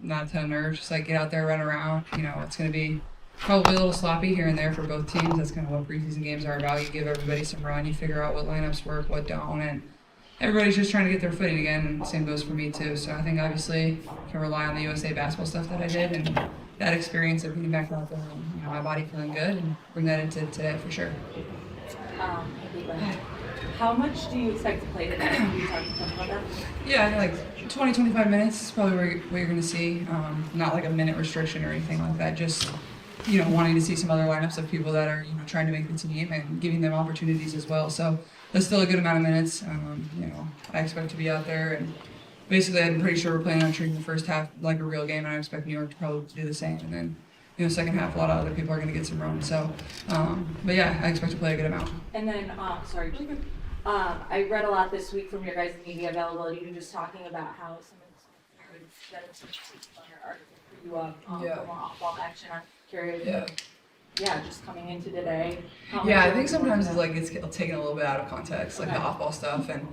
not a ton of nerves. Just like get out there, run around. You know, it's going to be probably a little sloppy here and there for both teams. That's kind of what preseason games are about. You give everybody some run. You figure out what lineups work, what don't, and everybody's just trying to get their footing again. And the same goes for me too. So I think obviously can rely on the USA basketball stuff that I did and that experience of getting back out there and you know my body feeling good and bring that into today for sure. How much do you expect to play today? Can you talk to us about that? Yeah, like 20, 25 minutes is probably what you're going to see. Not like a minute restriction or anything like that. Just, you know, wanting to see some other lineups of people that are, you know, trying to make the team and giving them opportunities as well. So that's still a good amount of minutes. You know, I expect to be out there and basically I'm pretty sure we're planning on treating the first half like a real game and I expect New York to probably do the same. And then, you know, second half, a lot of other people are going to get some run. So, but yeah, I expect to play a good amount. And then, I read a lot this week from your guys' media availability. You're just talking about how some of the parents that are for you up for more off-ball action. I'm curious. Yeah, just coming into today. Yeah, I think sometimes it's like it's taken a little bit out of context, like the off-ball stuff, and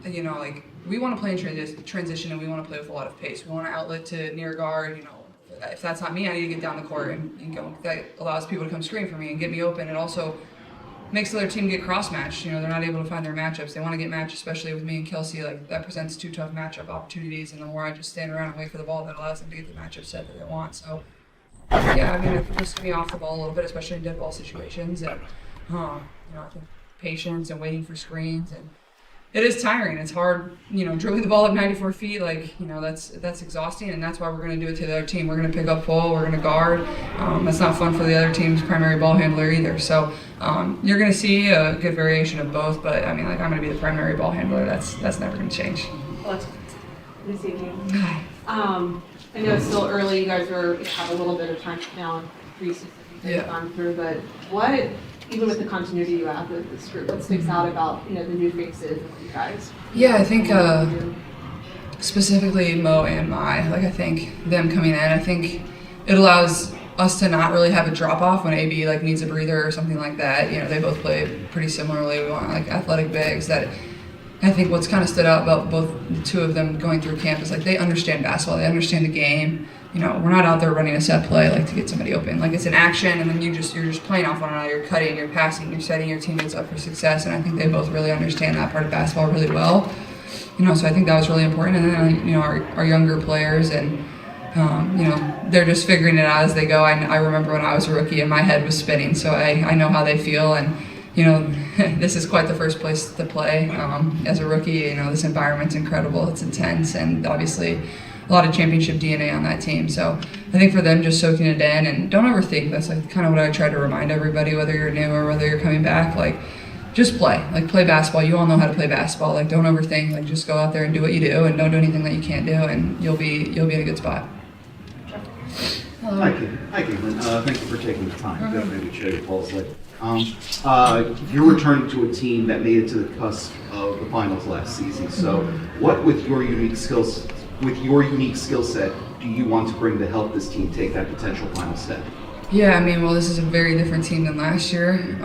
you know, like we want to play in transition, and we want to play with a lot of pace. We want to outlet to near guard. You know, if that's not me, I need to get down the court and go. That allows people to come screen for me and get me open. It also makes the other team get cross-matched. You know, they're not able to find their matchups. They want to get matched, especially with me and Kelsey. Like that presents two tough matchup opportunities, and the more I just stand around and wait for the ball, that allows them to get the matchup set that they want. So. Yeah, I mean, it pushes me off the ball a little bit, especially in dead ball situations. And, you know, I think patience and waiting for screens. And it is tiring. It's hard, you know, dribbling the ball up 94 feet. Like, you know, that's exhausting. And that's why we're going to do it to the other team. We're going to pick up ball. We're going to guard. That's not fun for the other team's primary ball handler either. So you're going to see a good variation of both. But, I mean, like, I'm going to be the primary ball handler. That's never going to change. Well, this evening. I know it's still early. You guys have a little bit of time now in preseason you've gone through, but what, even with the continuity you have with this group, what sticks out about the new faces and you guys? Yeah, I think specifically Mo and Mai. Like I think them coming in, I think it allows us to not really have a drop off when AB like needs a breather or something like that. You know, they both play pretty similarly. We want like athletic bigs that. I think what's kind of stood out about both the two of them going through camp is like they understand basketball, they understand the game. You know, we're not out there running a set play like to get somebody open. Like it's an action, and then you're just playing off one another. You're cutting, you're passing, you're setting your teammates up for success. And I think they both really understand that part of basketball really well. You know, so I think that was really important. And then you know our younger players and you know they're just figuring it out as they go. I remember when I was a rookie and my head was spinning, so I know how they feel and. You know, this is quite the first place to play as a rookie. You know, this environment's incredible. It's intense, and obviously a lot of championship DNA on that team. So I think for them, just soaking it in and don't overthink. That's like kind of what I try to remind everybody, whether you're new or whether you're coming back. Like, just play. Like, play basketball. You all know how to play basketball. Like, don't overthink. Like, just go out there and do what you do, and don't do anything that you can't do, and you'll be in a good spot. Hello. Hi, Caitlin. Thank you for taking the time. Definitely share your pulse. You're returning to a team that made it to the cusp of the finals last season. So, what with your unique skill set, do you want to bring to help this team take that potential final step? Yeah, I mean, well, this is a very different team than last year.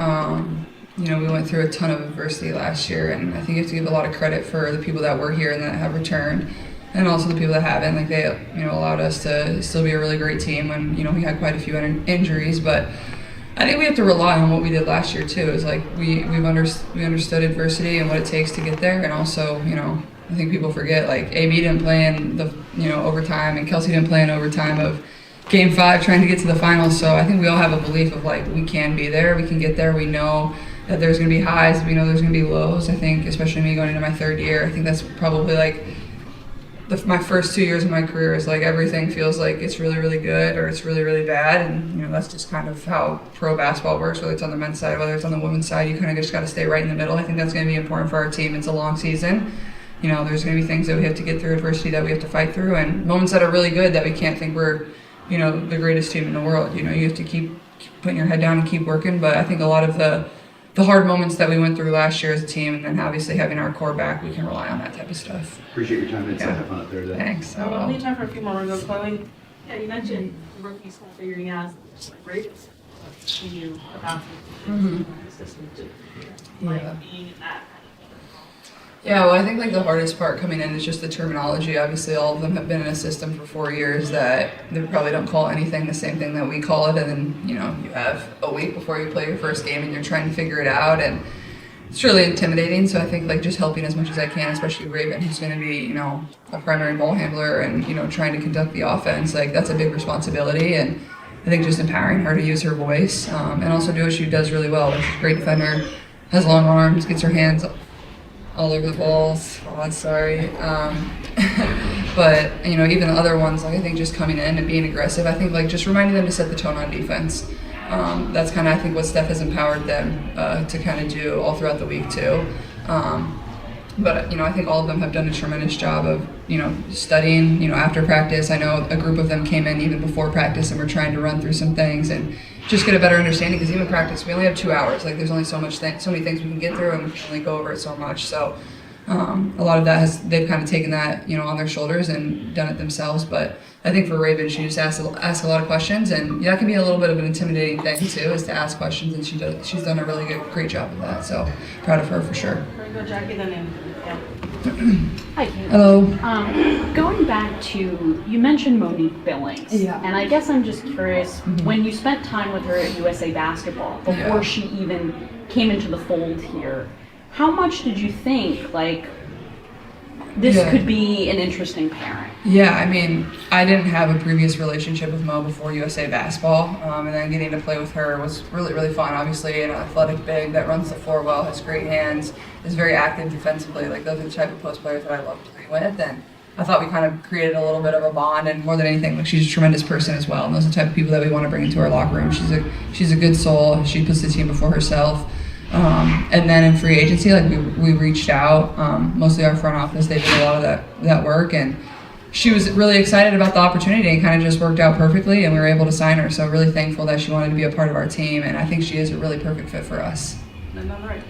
You know, we went through a ton of adversity last year, and I think you have to give a lot of credit for the people that were here and that have returned. And also the people that haven't, like they, you know, allowed us to still be a really great team when, you know, we had quite a few injuries. But I think we have to rely on what we did last year too. Is like we understood adversity and what it takes to get there, and also, you know, I think people forget like AB didn't play in the overtime, and Kelsey didn't play in overtime of Game 5 trying to get to the finals. So I think we all have a belief of like we can be there, we can get there. We know that there's going to be highs, we know there's going to be lows. I think especially me going into my third year, I think that's probably like. My first 2 years of my career is like everything feels like it's really, really good or it's really, really bad. And, you know, that's just kind of how pro basketball works, whether it's on the men's side, whether it's on the women's side. You kind of just got to stay right in the middle. I think that's going to be important for our team. It's a long season. You know, there's going to be things that we have to get through, adversity that we have to fight through, and moments that are really good that we can't think we're, you know, the greatest team in the world. You know, you have to keep putting your head down and keep working. But I think a lot of the hard moments that we went through last year as a team, and then obviously having our core back, we can rely on that type of stuff. Appreciate your time. Have fun out there today. Thanks. Well, we'll need time for a few more. We'll go, Chloe. Yeah, you mentioned the rookies kind of figuring out greatest you about the system to being in that. Yeah, well, I think like the hardest part coming in is just the terminology. Obviously, all of them have been in a system for 4 years that they probably don't call anything the same thing that we call it, and then you have a week before you play your first game, and you're trying to figure it out, and it's really intimidating. So I think like just helping as much as I can, especially Raven, who's going to be a primary ball handler and trying to conduct the offense. Like that's a big responsibility, and I think just empowering her to use her voice and also do what she does really well. She's a great defender, has long arms, gets her hands all over the balls. Oh, I'm sorry. But even the other ones, like I think just coming in and being aggressive. I think like just reminding them to set the tone on defense. That's kind of I think what Steph has empowered them to kind of do all throughout the week too. But I think all of them have done a tremendous job of studying. After practice, I know a group of them came in even before practice and were trying to run through some things and just get a better understanding. Because even practice, we only have 2 hours. Like there's only so many things we can get through, and we can only go over it so much. So a lot of that they've kind of taken that on their shoulders and done it themselves. But I think for Raven, she just asks a lot of questions, and that can be a little bit of an intimidating thing too, is to ask questions, and she's done a really great job of that. So proud of her for sure. Very good, Jackie. Then Hi, Kate. Hello. Going back to, you mentioned Monique Billings. Yeah. And I guess I'm just curious, when you spent time with her at USA Basketball, before she even came into the fold here, how much did you think, like, this could be an interesting pairing? Yeah, I mean, I didn't have a previous relationship with Mo before USA Basketball, and then getting to play with her was really, really fun. Obviously, an athletic big that runs the floor well, has great hands, is very active defensively. Like, those are the type of post players that I love playing with, and I thought we kind of created a little bit of a bond, and more than anything, like, she's a tremendous person as well, and those are the type of people that we want to bring into our locker room. She's a good soul. She puts the team before herself. And then in free agency, like we reached out, mostly our front office, they did a lot of that work, and she was really excited about the opportunity and kind of just worked out perfectly, and we were able to sign her. So really thankful that she wanted to be a part of our team, and I think she is a really perfect fit for us. right.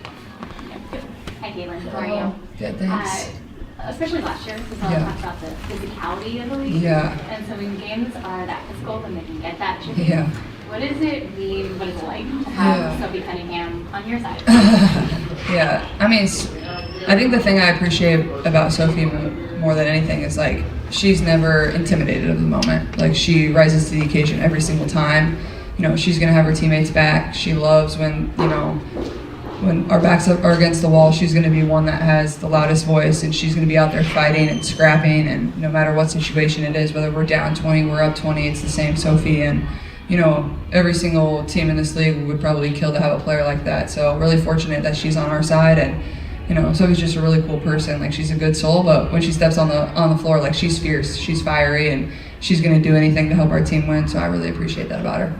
Hi, Caitlin. How are you? Good, thanks. Especially last year, because I talked about the physicality of the league. Yeah. And so when games are that physical, when they can get that chip. Yeah. What does it mean? What is it like to have Sophie Cunningham on your side? Yeah, I mean, I think the thing I appreciate about Sophie more than anything is like she's never intimidated of the moment. Like she rises to the occasion every single time. She's gonna have her teammates back. She loves when when our backs are against the wall. She's gonna be one that has the loudest voice, and she's gonna be out there fighting and scrapping. And no matter what situation it is, whether we're down 20, we're up 20, it's the same Sophie. And every single team in this league would probably kill to have a player like that. So really fortunate that she's on our side, and Sophie's just a really cool person. Like she's a good soul, but when she steps on the floor, like she's fierce, she's fiery, and she's gonna do anything to help our team win. So I really appreciate that about her.